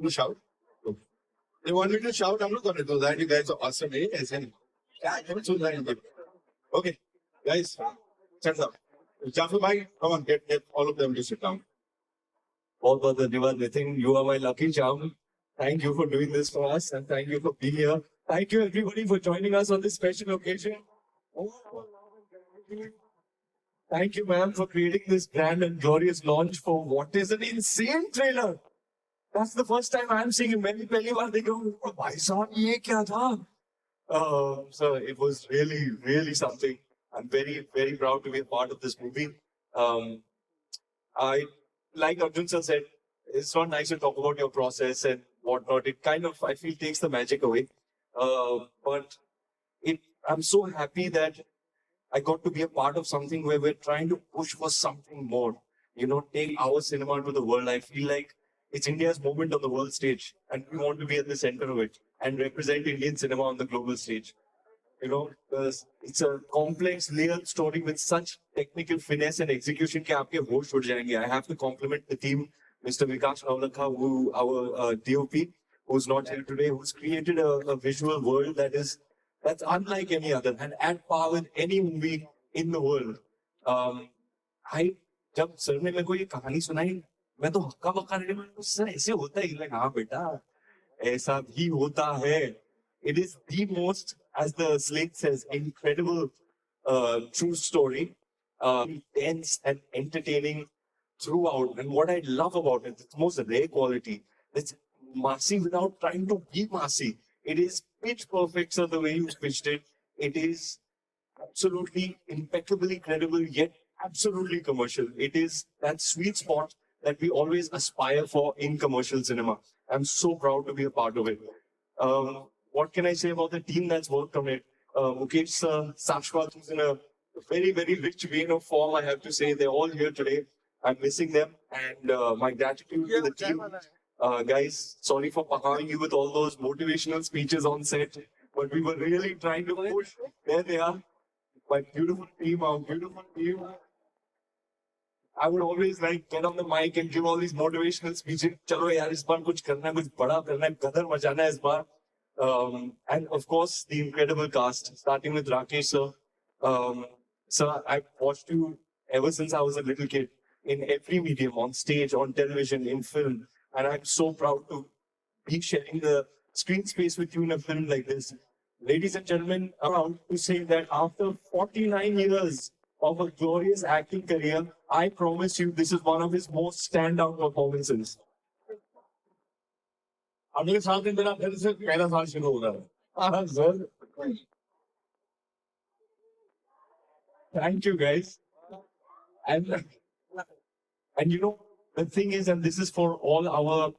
You shout. They want me to shout. I'm not going to do that. You guys are awesome. Eh? As in, yeah, don't do that. Okay, guys, stand up. Jafar bhai, come on, get all of them to sit down. All but the Diva Nitin, you are my lucky charm. Thank you for doing this for us and thank you for being here. Thank you everybody for joining us on this special occasion. Oh, thank you, ma'am, for creating this grand and glorious launch for what is an insane trailer. That's the first time I'm seeing it. मैंने पहली बार देखा हूँ भाई साहब ये क्या था? So it was really, really something. I'm very, very proud to be a part of this movie. Um, I, like Arjun sir said, it's not nice to talk about your process and whatnot. It kind of, I feel, takes the magic away. But it, I'm so happy that I got to be a part of something where we're trying to push for something more. You know, take our cinema to the world. I feel like it's India's moment on the world stage, and we want to be at the center of it and represent Indian cinema on the global stage. You know, it's a complex, layered story with such technical finesse and execution कि आपके होश उड़ जाएंगे. I have to compliment the team, Mr. Vikas Navlakha, who our DOP, who's not here today, who's created a visual world that's unlike any other and at par with any movie in the world. I जब sir ने मेरे को ये कहानी सुनाई, मैं तो हक्का बक्का रह गया. सर ऐसे होता है? like, हाँ बेटा, ऐसा भी होता है. It is the most, as the slate says, incredible true story, intense and entertaining throughout. And what I love about it, it's most rare quality. It's massy without trying to be massy. It is pitch perfect, so the way you pitched it. It is absolutely impeccably credible, yet absolutely commercial. It is that sweet spot that we always aspire for in commercial cinema. I'm so proud to be a part of it. What can I say about the team that's worked on it? Mukesh Sashwat, who's in a very, very rich vein of form, I have to say. They're all here today. I'm missing them. And my gratitude to the team. Guys, sorry for pahang you with all those motivational speeches on set, but we were really trying to push. There they are. My beautiful team, our beautiful team. I would always like get on the mic and give all these motivational speeches. चलो यार इस बार कुछ करना है, कुछ बड़ा करना है, गदर मचाना है इस बार. And of course, the incredible cast, starting with Rakesh sir. Sir, I've watched you ever since I was a little kid in every medium, on stage, on television, in film. And I'm so proud to be sharing the screen space with you in a film like this. Ladies and gentlemen, I'm proud to say that after 49 years of a glorious acting career, I promise you this is one of his most standout performances. अगले साल दिन मेरा फिर से पहला साल शुरू हो रहा है. हाँ, sir. Thank you, guys. And and you know the thing is, and this is for all our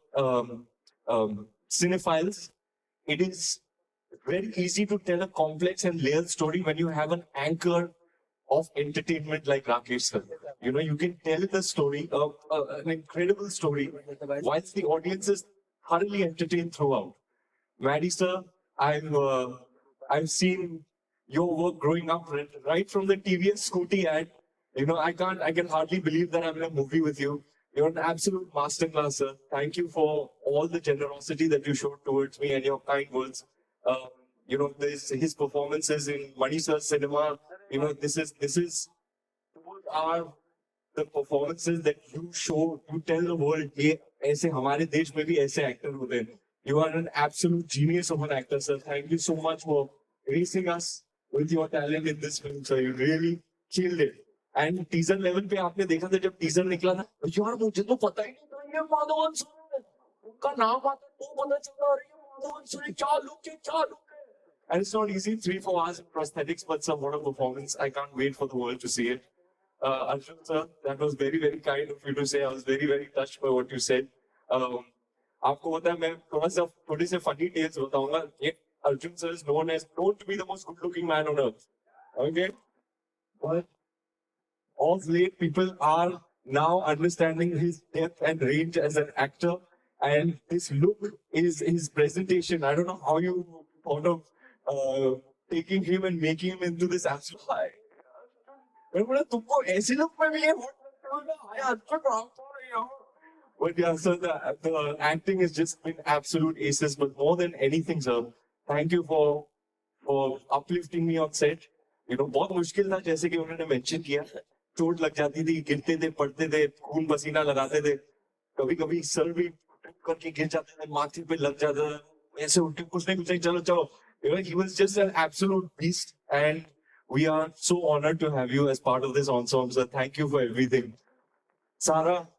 cinephiles, it is very easy to tell a complex and layered story when you have an anchor of entertainment like Rakesh sir. You know, you can tell the story of an incredible story whilst the audience is thoroughly entertained throughout. Maddie sir, I've seen your work growing up right from the TVS Scooty ad. You know, I can hardly believe that I'm in a movie with you. You're an absolute masterclass, sir. Thank you for all the generosity that you showed towards me and your kind words. Um, you know, his performances in Money Sir Cinema. You know, this is are the performances that you show, you tell the world, ये ऐसे हमारे देश में भी ऐसे actor होते हैं. You are an absolute genius of an actor, sir. Thank you so much for gracing us with your talent in this film, sir. You really killed it. And teaser level पे आपने देखा था जब teaser निकला था, यार मुझे तो पता ही नहीं था ये माधवन सर है. उनका नाम आता तो पता चल रहा है ये माधवन सर है. क्या look है, क्या look है. And it's not easy, 3-4 hours in prosthetics, but some what a performance. I can't wait for the world to see it. Arjun sir, that was very, very kind of you to say. I was very, very touched by what you said. आपको पता है मैं थोड़े से funny tales बताऊंगा. ये Arjun sir is known to be the most good-looking man on earth. Okay, but of late people are now understanding his depth and range as an actor, and his look is his presentation. I don't know how you thought of taking him and making him into this absolute. मैं बोला तुमको ऐसे लोग में भी ये आया अच्छा काम कर रही हो. But yeah, so the acting has just been absolute aces. But more than anything, sir, thank you for uplifting me on set. You know, बहुत मुश्किल था जैसे कि उन्होंने mention किया. चोट लग जाती थी, गिरते थे, पड़ते थे, खून पसीना लगाते थे. कभी कभी सर भी करके गिर जाते थे, माथे पे लग जाता था. ऐसे उठ के कुछ नहीं चलो चलो. You know, he was just an absolute beast, and we are so honored to have you as part of this ensemble. Sir. Thank you for everything. Sarah,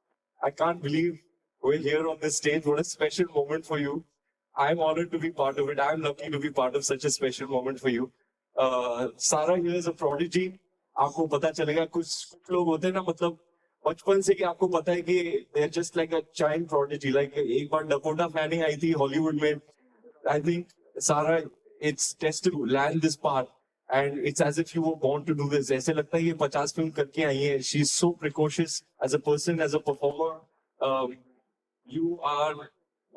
I can't believe we're here on this stage. What a special moment for you. I'm honored to be part of it. I'm lucky to be part of such a special moment for you. Sarah here is a prodigy. आपको पता चलेगा कुछ लोग होते हैं ना मतलब बचपन से कि आपको पता है कि they're just like a child prodigy. Like एक बार डकोटा फैनिंग आई थी हॉलीवुड में. I think Sarah, it's test to land this part. And it's as if you were born to do this. ऐसे लगता है ये 50 फिल्म करके आई है. She's so precocious as a person, as a performer. Um, you are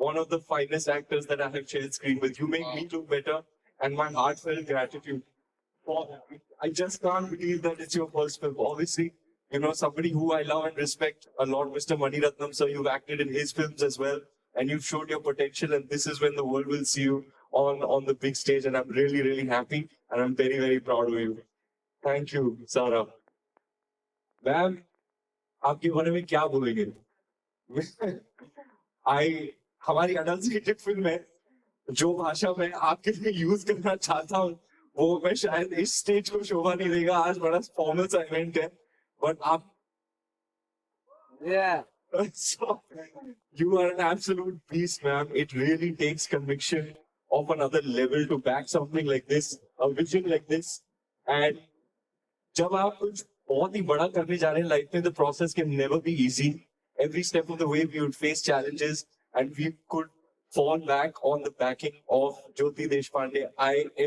one of the finest actors that I have shared screen with. You make me look better, and my heartfelt gratitude. For, I just can't believe that it's your first film. Obviously, you know, somebody who I love and respect a lot, Mr. Mani Ratnam, sir, you've acted in his films as well, and you've showed your potential, and this is when the world will see you on the big stage, and I'm really, really happy, and I'm very, very proud of you. Thank you, Sarah. Ma'am, आपके बारे में क्या बोलेंगे? आई हमारी adult film है जो भाषा मैं आपके लिए यूज करना चाहता हूँ वो मैं शायद इस स्टेज को शोभा नहीं देगा आज बड़ा फॉर्मल सा इवेंट है बट आप Yeah. so, you are an absolute beast, ma'am. It really takes conviction of another level to back something like this, a vision like this. And जब आप कुछ बहुत ही बड़ा करने जा रहे हैं लाइफ में the process can never be easy. Every step of the way we would face challenges and we could fall back on the backing of Jyoti Deshpande.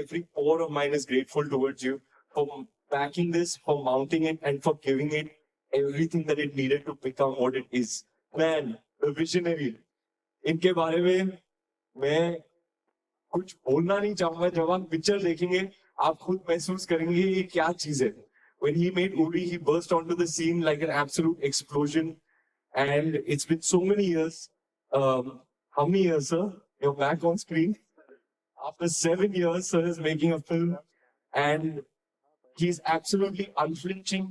Every pore of mine is grateful towards you for backing this, for mounting it, and for giving it everything that it needed to become what it is. Man, the visionary. इनके बारे में मैं कुछ बोलना नहीं चाहूंगा जब आप पिक्चर देखेंगे आप खुद महसूस करेंगे ये क्या चीज है when he made Uri he burst onto the scene like an absolute explosion and it's been so many years how many years sir you're back on screen after 7 years sir is making a film and he's absolutely unflinching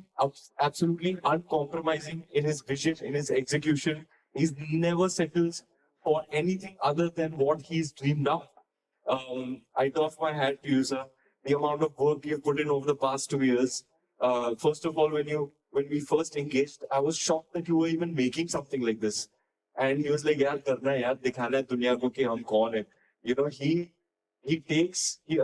absolutely uncompromising in his vision in his execution he's never settles for anything other than what he's dreamed of I doff my hat to you, sir. The amount of work you've put in over the past 2 years. First of all, when we first engaged, I was shocked that you were even making something like this. And he was like, "यार करना है यार, दिखाना है दुनिया को कि हम कौन है." You know, he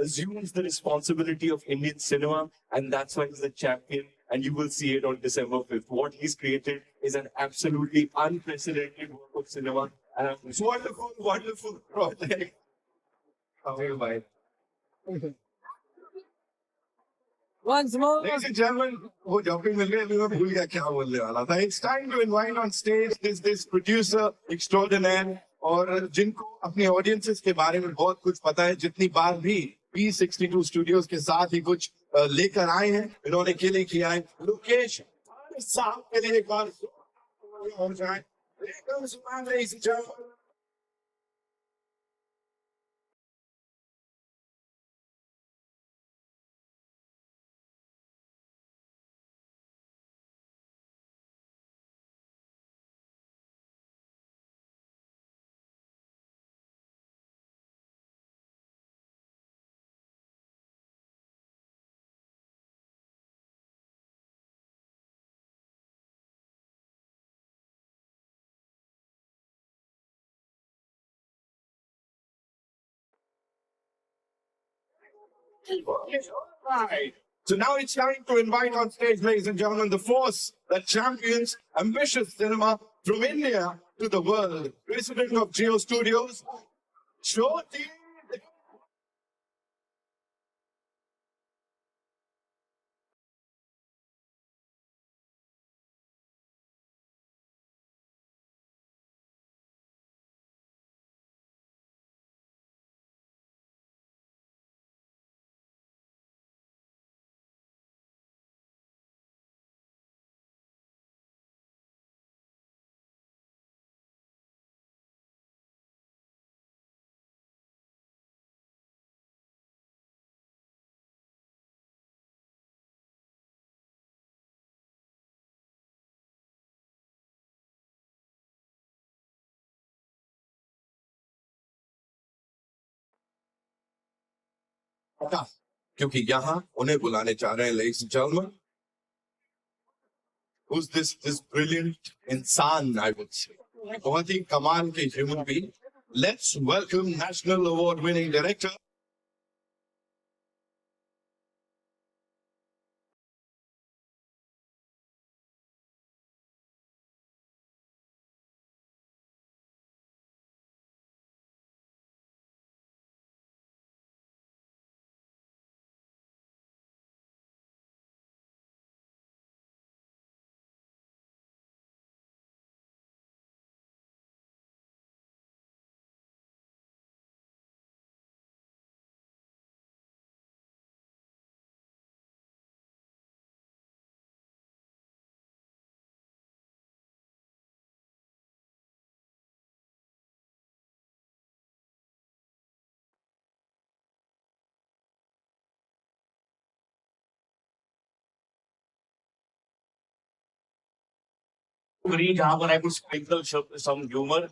assumes the responsibility of Indian cinema, and that's why he's the champion. And you will see it on December 5th. What he's created is an absolutely unprecedented work of cinema. And it's wonderful, wonderful project. Once more. Ladies and gentlemen, वो jumping मिल गया मैं भूल गया क्या बोलने वाला था. It's time to invite on stage this producer extraordinaire और जिनको अपनी audiences के बारे में बहुत कुछ पता है जितनी बार भी P62 Studios के साथ ही कुछ लेकर आए हैं इन्होंने के लिए किया है लोकेश साहब के लिए एक बार हो जाए. Ladies and gentlemen. Right. So now it's time to invite on stage, ladies and gentlemen, the force that champions ambitious cinema from India to the world. President of Geo Studios, Jyoti पता, क्योंकि यहाँ उन्हें बुलाने जा रहे हैं, ladies and gentlemen. Who's this brilliant इंसान, I would say. बहुत ही कमाल के human being. Let's welcome National Award winning director. agree जहाँ पर I could sprinkle some humor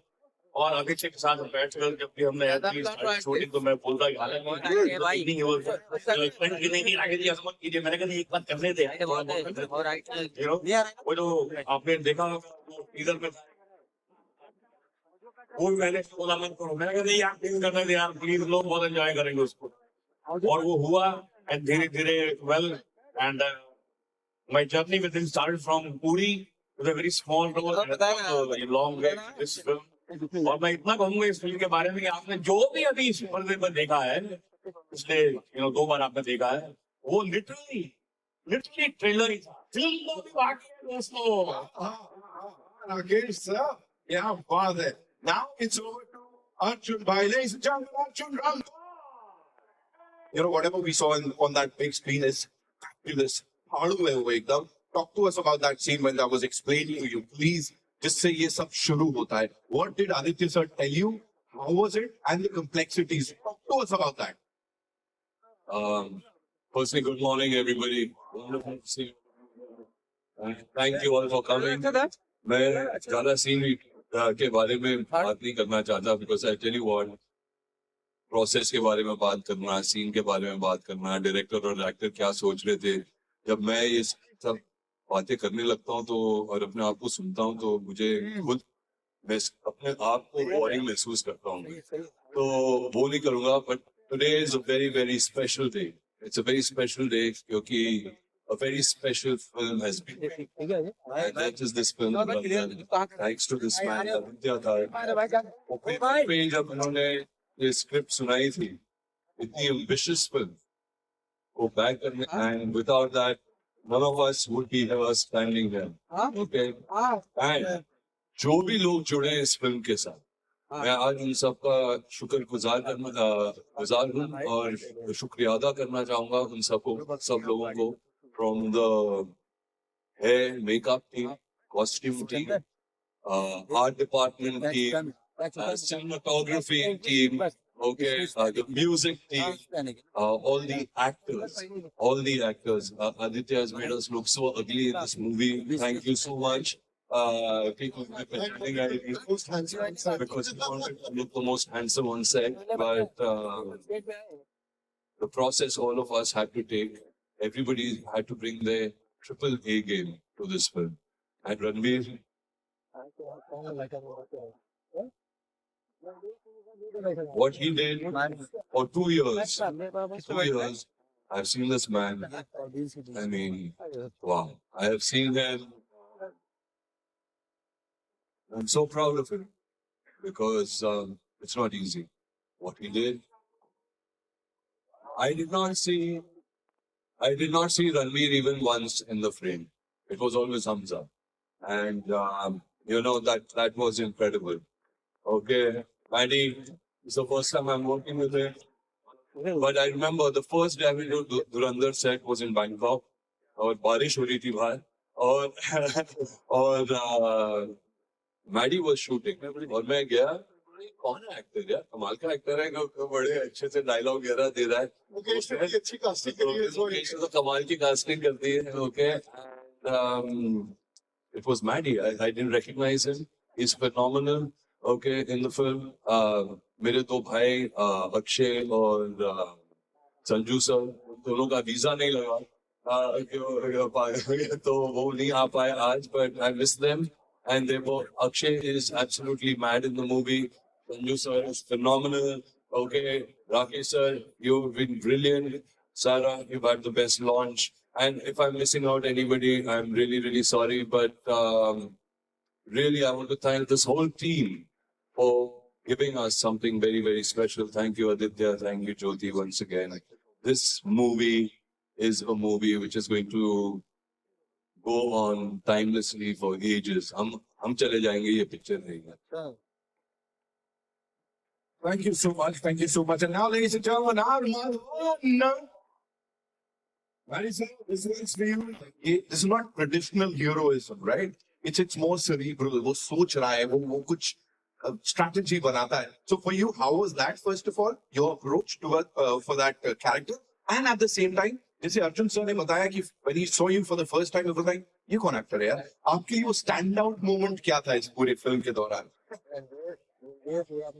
और अभिषेक के साथ बैठकर जब भी हमने ऐसी शूटिंग तो मैं बोलता कि हालांकि नहीं वो फ्रेंड की नहीं आगे दिया समझ कीजिए मैंने कहा एक बात करने दे you know वो जो आपने देखा टीजर में वो मैंने बोला मत करो मैंने कहा नहीं यार प्लीज करने दे यार प्लीज लोग बहुत एंजॉय करेंगे उसको और वो हुआ एंड धीरे धीरे well and my journey with him started from Puri with a very small role and a long way to this film. और मैं इतना कहूँगा इस फिल्म के बारे में कि आपने जो भी अभी इस पर्दे पर देखा है पिछले 2 बार आपने देखा है वो लिटरली ट्रेलर ही था फिल्म तो भी बाकी है दोस्तों Rakesh sir, क्या बात है. Now it's over to Arjun bhai. Ladies and gentlemen, Arjun Rampal. You know, whatever we saw on that big screen is fabulous. फाड़ू है वो एकदम. Talk to us about that scene when I was explaining to you, please. जिससे ये सब शुरू होता है. What did Aditya sir tell you? How was it? And the complexities. Talk to us about that. Firstly, good morning, everybody. Wonderful to see you. Thank you all for coming. मैं ज़्यादा scene के बारे में बात नहीं करना चाहता because I tell you what, process के बारे में बात करना, सीन के बारे में बात करना, डायरेक्टर और एक्टर क्या सोच रहे थे. जब मैं ये सब बातें करने लगता हूँ तो और अपने आप को सुनता हूँ तो मुझे खुद मैं अपने आप को बोरिंग महसूस करता हूँ. तो वो नहीं करूँगा. But today is a very very special day. It's a very special day क्योंकि a very special film has been made. And that is this film. Thanks to this man, Aditya Dhar. पे जब उन्होंने ये script सुनाई थी, इतनी ambitious film को back करने, and without that, none of us would be here standing here. Okay. And जो भी लोग जुड़े हैं इस फिल्म के साथ, मैं आज उन सबका शुक्रगुजार हूँ और शुक्रिया अदा करना चाहूँगा उन सब लोगों को. From the hair, makeup team, costume team, art department team, cinematography team, okay, the music team, all the actors. Aditya has made us look so ugly in this movie. Thank you so much. People have been pretending I because I wanted to look the most handsome on set, but the process all of us had to take. Everybody had to bring their triple A game to this film. And Ranveer, what he did for 2 years, I've seen this man. I mean, wow. I have seen him. I'm so proud of him because it's not easy. What he did. I did not see Ranveer even once in the frame. It was always Hamza. And, that was incredible. Okay, Maddie, it's the first time I'm working with him. But I remember the first day we did Dhurandhar set was in Bangkok. और बारिश हो रही थी बाहर और Maddie was shooting और मैं गया कौन है एक्टर यार कमाल का एक्टर है बड़े अच्छे से डायलॉग वगैरह दे रहा है मुकेश ने भी अच्छी कास्टिंग करी है मुकेश तो कमाल की कास्टिंग करती है okay it was Maddie I didn't recognize him he's phenomenal okay in the film मेरे दो भाई अक्षय और संजू सर, दोनों का वीजा नहीं लगा तो वो नहीं आ पाए आज, but I miss them. And they were, Akshay is absolutely mad in the movie. Sanju sir is phenomenal. Okay, Rakesh sir, you've been brilliant. Sarah, you've had the best launch. And if I'm missing out anybody, I'm really, really sorry. But really, I want to thank this whole team for giving us something very, very special. Thank you, Aditya. Thank you, Jyoti, once again. This movie is a movie which is going to go on timelessly for ages. हम चले जाएंगे ये picture नहीं. Thank you so much. Thank you so much. And now, ladies and gentlemen, our Madhvan. This one's for you. This is not traditional heroism, right? It's more cerebral. वो सोच रहा है, वो कुछ strategy बनाता है. So for you, how was that first of all? Your approach to for that character, and at the same time, जैसे Arjun sir ने बताया कि when he saw you for the first time, he was like, ये कौन actor है यार? आपके लिए वो stand out moment क्या था इस पूरे film के दौरान?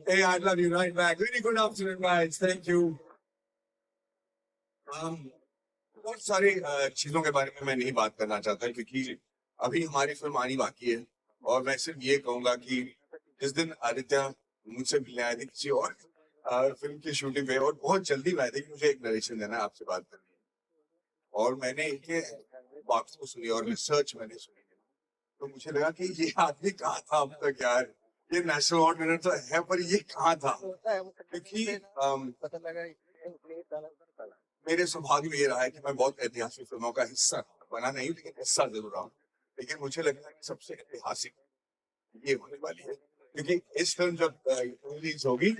Hey, I love you right back. Very good afternoon, guys. Thank you. बहुत सारी चीजों के बारे में मैं नहीं बात करना चाहता क्योंकि अभी हमारी फिल्म आनी बाकी है और मैं सिर्फ ये कहूंगा कि जिस दिन आदित्य मुझसे मिलने आए थे किसी और फिल्म की शूटिंग पे और बहुत जल्दी मैं आए थे कि मुझे एक नरेशन देना है, आपसे बात करनी है और मैंने इनके बात को सुनी और रिसर्च मैंने सुनी तो मुझे लगा कि ये आदमी कहाँ था अब तक यार, ये नेशनल अवार्ड विनर तो है पर ये कहाँ था क्योंकि मेरे सौभाग्य में ये रहा है कि मैं बहुत ऐतिहासिक फिल्मों का हिस्सा बना नहीं लेकिन हिस्सा जरूर रहा हूँ, लेकिन मुझे लगता है कि सबसे ऐतिहासिक ये होने वाली है क्योंकि इस फिल्म जब रिलीज होगी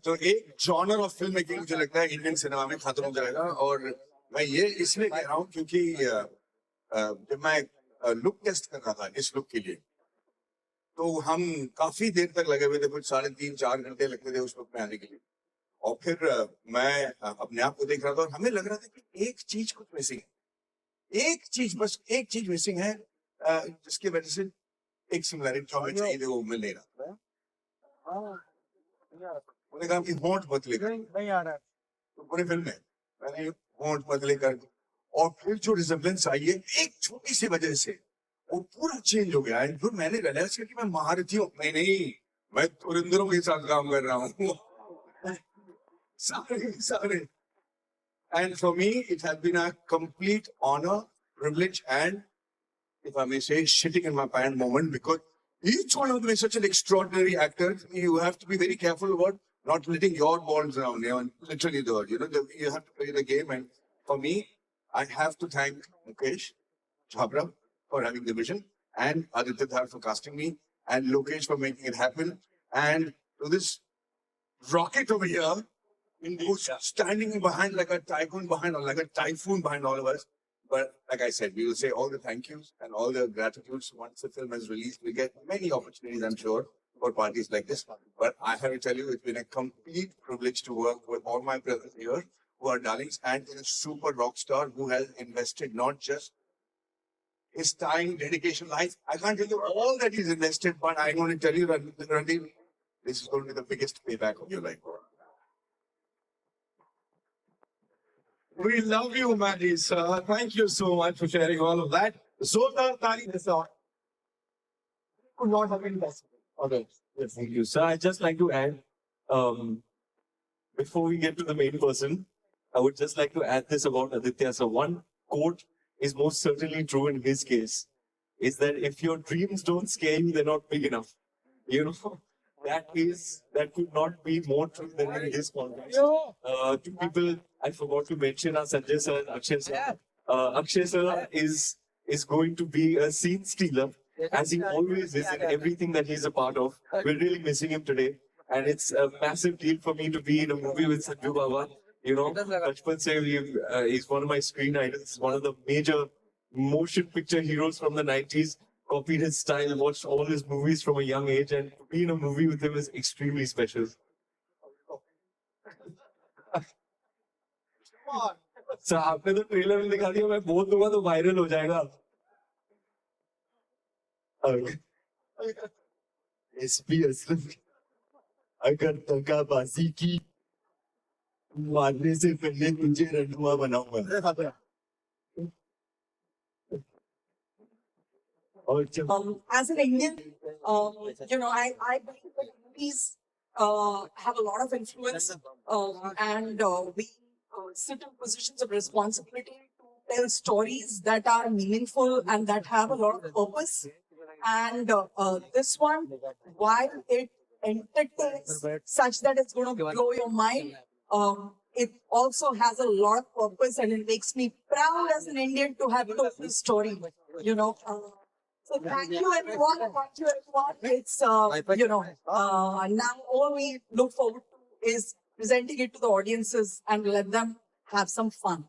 तो एक जॉनर ऑफ फिल्म मेकिंग मुझे लगता है इंडियन सिनेमा में खत्म हो जाएगा और मैं ये इसलिए कह रहा हूँ क्योंकि जब मैं लुक टेस्ट कर रहा था इस लुक के लिए तो हम काफी देर तक लगे हुए थे, कुछ 3.5-4 घंटे लगते थे उस लुक में आने के लिए और फिर मैं अपने आप को देख रहा था और हमें लग रहा था कि एक चीज कुछ मिसिंग है, एक चीज बस एक चीज मिसिंग है जिसकी वजह से एक सिमिलरिटी जो हमें चाहिए वो मिल नहीं रहा। उन्होंने कहा कि होंठ बदले नहीं आ रहा तो पूरी फिल्म में मैंने होंठ बदले कर और फिर जो रिजेम्बलेंस आई है एक छोटी सी वजह से वो पूरा चेंज हो गया है। फिर मैंने रियलाइज किया कि मैं महारथी हूँ, नहीं मैं धुरंधरों के साथ काम कर रहा हूँ sorry. And for me, it has been a complete honor, privilege, and if I may say, shitting in my pants moment because each one of them is such an extraordinary actor. You have to be very careful about not letting your balls down. You know, literally, you have to play the game. And for me, I have to thank Mukesh Chhabra for having the vision, and Aditya Dhar for casting me, and Lokesh for making it happen, and to this rocket over here, who's standing behind like a tycoon behind, or like a typhoon behind all of us. But like I said, we will say all the thank yous and all the gratitudes once the film is released. We get many opportunities, I'm sure, for parties like this. But I have to tell you, it's been a complete privilege to work with all my brothers here who are darlings and a super rock star who has invested not just his time, dedication, life. I can't tell you all that he's invested, but I'm going to tell you, Randeep, this is going to be the biggest payback of your life. We love you, Maddie, sir. Thank you so much for sharing all of that. Zoltar Tali Desai could not have been possible. Okay. Yes, thank you. So I'd just like to add, before we get to the main person, I would just like to add this about Aditya. So one quote is most certainly true in his case, is that if your dreams don't scare you, they're not big enough. You know, that could not be more true than in this context. Two people I forgot to mention are Sanjay sir and Akshay sir. Akshay sir is going to be a scene stealer, as he always is in everything that he's a part of. We're really missing him today, and it's a massive deal for me to be in a movie with Sanju Baba. You know, Bachpan se he's one of my screen idols, one of the major motion picture heroes from the 90s. Copied his style, watched all his movies from a young age, and to be in a movie with him is extremely special. So आपने तो trailer में दिखा दिया, मैं बोल दूंगा तो viral हो जाएगा. SP असलम अगर तकाबाजी की मारने से पहले तुझे रंडुआ बनाऊंगा। और जब As an Indian, I believe that movies have a lot of influence, and we sit in positions of responsibility to tell stories that are meaningful and that have a lot of purpose. And this one, while it entertains such that it's going to blow your mind, it also has a lot of purpose, and it makes me proud as an Indian to have told this story. You know. So thank you everyone. Thank you everyone. It's now all we look forward to is presenting it to the audiences and let them have some fun.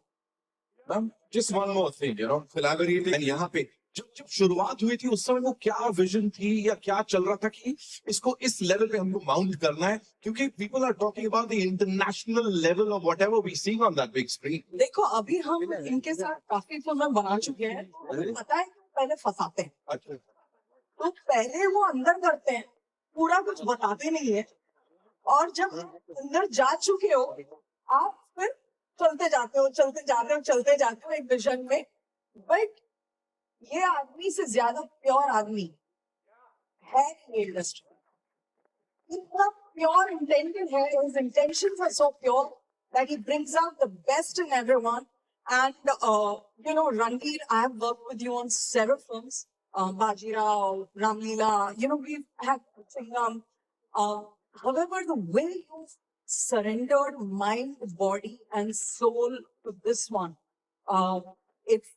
Ma'am just one more thing collaborating and यहाँ पे जब शुरुआत हुई थी उस समय वो क्या विजन थी या क्या चल रहा था कि इसको इस लेवल पे हमको माउंट करना है क्योंकि people are talking about the international level of whatever we see on that big screen देखो अभी हम इनके साथ काफी फिल्में बना चुके हैं। तो पता है पहले फंसाते हैं, अच्छा तो पहले वो अंदर करते हैं, पूरा कुछ बताते नहीं है, और जब अंदर जा चुके हो आप फिर चलते जाते हो एक विजन में। बट ये आदमी से ज्यादा प्योर आदमी है ये इंडस्ट्री, इतना प्योर इंटेंटेड है, his intentions are so pure that he brings out the best in everyone. And Ranveer, I have worked with you on several films, Bajirao, Ramleela, we've had Singham. However, the way you've surrendered mind, body, and soul to this one, it's,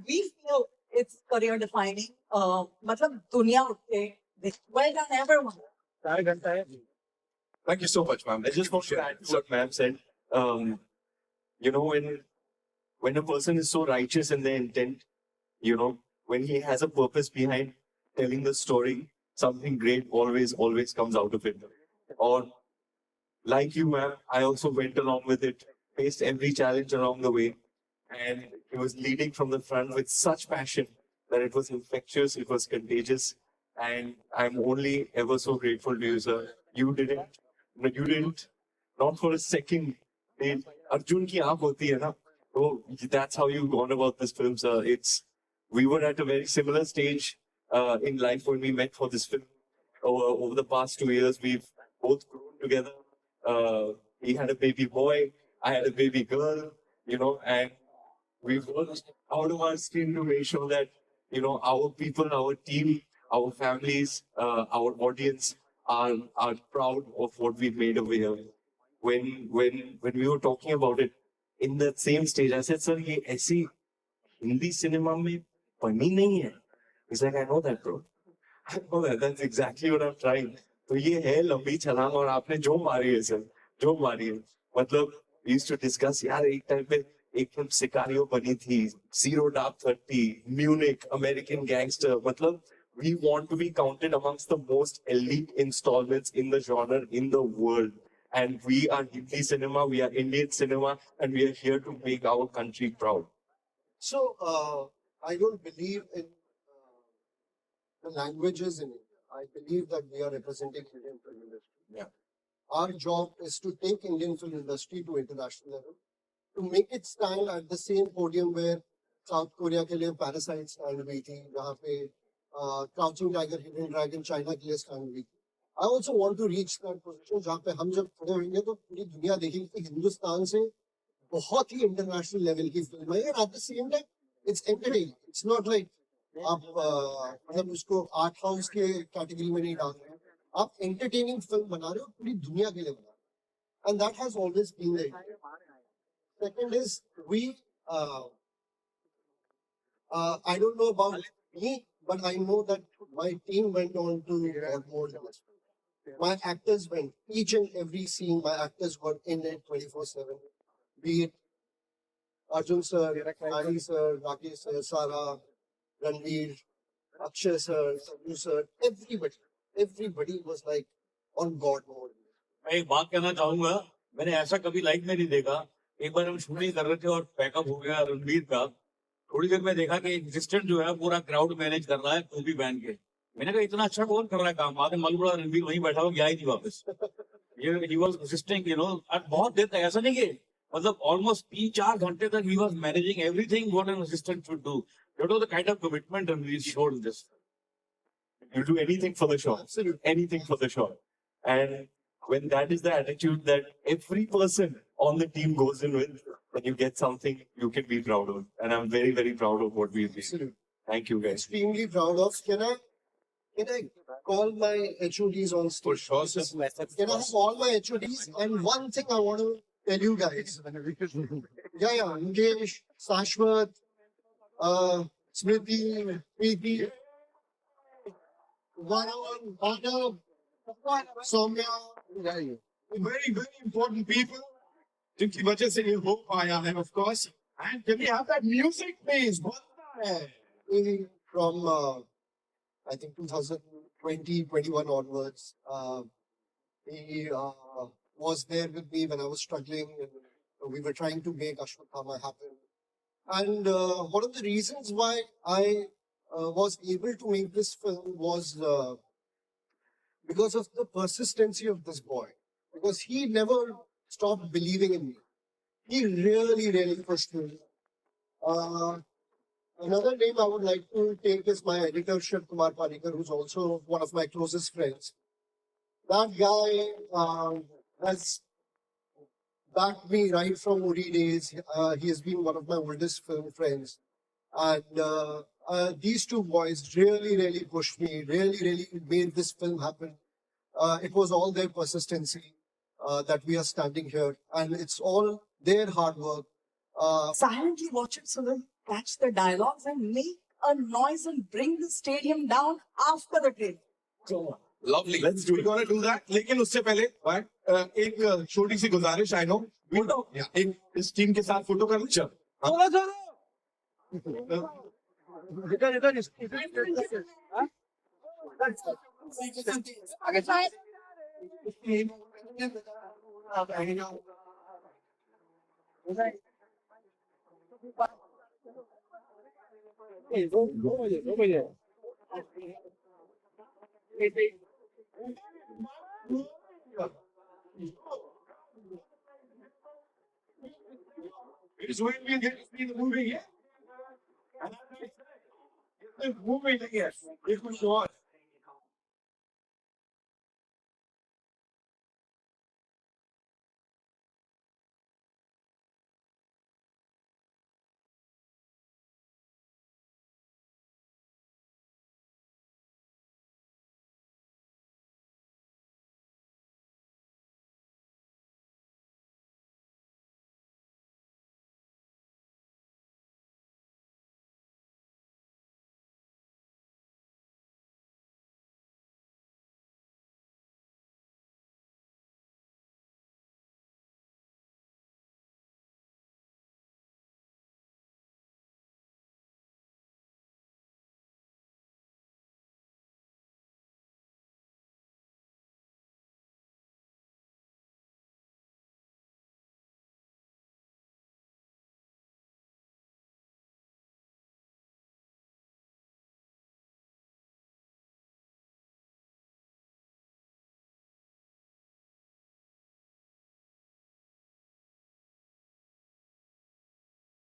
we feel it's career defining. मतलब दुनिया उठे, well done everyone. Thank you so much ma'am I just want to add to what ma'am said. When a person is so righteous in their intent, when he has a purpose behind telling the story, something great always comes out of it. Or like you, ma'am, I also went along with it, faced every challenge along the way, and he was leading from the front with such passion that it was infectious, it was contagious, and I'm only ever so grateful to you, sir. You didn't, not for a second, did Arjun ki aankh hoti hai na? Oh, that's how you've gone about this film, sir. We were at a very similar stage in life when we met for this film. Over the past 2 years, we've both grown together. He had a baby boy, I had a baby girl, and we worked out of our skin to make sure that, our people, our team, our families, our audience are proud of what we've made over here. When we were talking about it in that same stage, I said, sir, ye aisi Hindi cinema mein bani nahi hai. He's like, I know that, bro. I know that. That's exactly what I'm trying. तो ये है लंबी छलांग और आपने जो मारी है सर, जो मारी है, मतलब we used to discuss यार एक टाइम पे एक फिल्म सिकारियो बनी थी, Zero Dark 30, Munich, American Gangster, मतलब we want to be counted amongst the most elite installments in the genre in the world. And we are Hindi cinema, we are Indian cinema, and we are here to make our country proud. So, I don't believe in the languages in India. I believe that we are representing Indian film industry. Yeah. Our job is to take Indian film industry to international level, to make it stand at the same podium where South Korea के लिए Parasite stand हुई थी, जहाँ पे Crouching Tiger, Hidden Dragon, China के लिए stand हुई थी. I also want to reach that position जहाँ पे हम जब खड़े होंगे तो पूरी दुनिया देखेगी कि हिंदुस्तान से बहुत ही इंटरनेशनल लेवल की फिल्म है. And at the same time, it's entertaining. It's not like आप मतलब उसको आर्ट हाउस के कैटेगरी में नहीं डाल रहे हैं, आप एंटरटेनिंग फिल्म बना रहे हो, पूरी दुनिया के लिए बना रहे हो. And that has always been the idea. Second is I don't know about me, but I know that my team went on to more than this. My actors went each and every scene. My actors got in it 24/7. Be it Arjun sir, Ari sir, Rakesh sir, Sara, Ranveer, Akshay sir, Sanju sir, everybody was like on God mode. मैं एक बात कहना चाहूंगा, मैंने ऐसा कभी life में नहीं देखा. एक बार हम शूटिंग कर रहे थे और पैकअप हो गया रणवीर का. थोड़ी देर में देखा कि एक असिस्टेंट जो है पूरा क्राउड मैनेज कर रहा है टोपी पहन के. मैंने कहा इतना अच्छा कौन कर रहा है काम. बाद में मालूम पड़ा रणवीर वहीं बैठा हुआ, गया ही नहीं वापस. he was assisting, you know, and बहुत देर तक ऐसा नहीं कि मतलब almost 3-4 घंटे तक he was managing everything what an assistant should do. That was the kind of commitment that he showed in this. You do anything for the shot. Absolutely. Anything for the shot. And when that is the attitude that every person on the team goes in with, when you get something you can be proud of. And I'm very, very proud of what we've been. Absolutely. Thank you guys. Extremely proud of. Can I call my HODs on stage? For sure, sir. Can I have all my HODs? And one thing I want to tell you guys. Yeah, Mukesh, Shashwat, Smriti, Preeti, Varun, Bhagav, Soumya. very, very important people. जिनकी वजह से ये हो पाया है, of course. And can we have that music, please? बनता है. From I think 2020, 21 onwards, he was there with me when I was struggling, and we were trying to make Ashwatthama happen. And one of the reasons why I was able to make this film was because of the persistency of this boy. Because he never stopped believing in me. He really, really pushed me. Another name I would like to take is my editor, Shiv Kumar Panikar, who's also one of my closest friends. That guy has backed me right from Uri days. He has been one of my oldest film friends. And these two boys really, really pushed me, really, really made this film happen. It was all their persistency that we are standing here, and it's all their hard work. Silently watch it so they catch the dialogues and make a noise and bring the stadium down after the trailer. Lovely. Let's do it. We're gonna do that. लेकिन उससे पहले एक छोटी सी गुजारिश, I know. Photo एक इस team के साथ फोटो कर लो. It's when we get to see the movie, yeah. And I'm like, this movie, yes, it was short.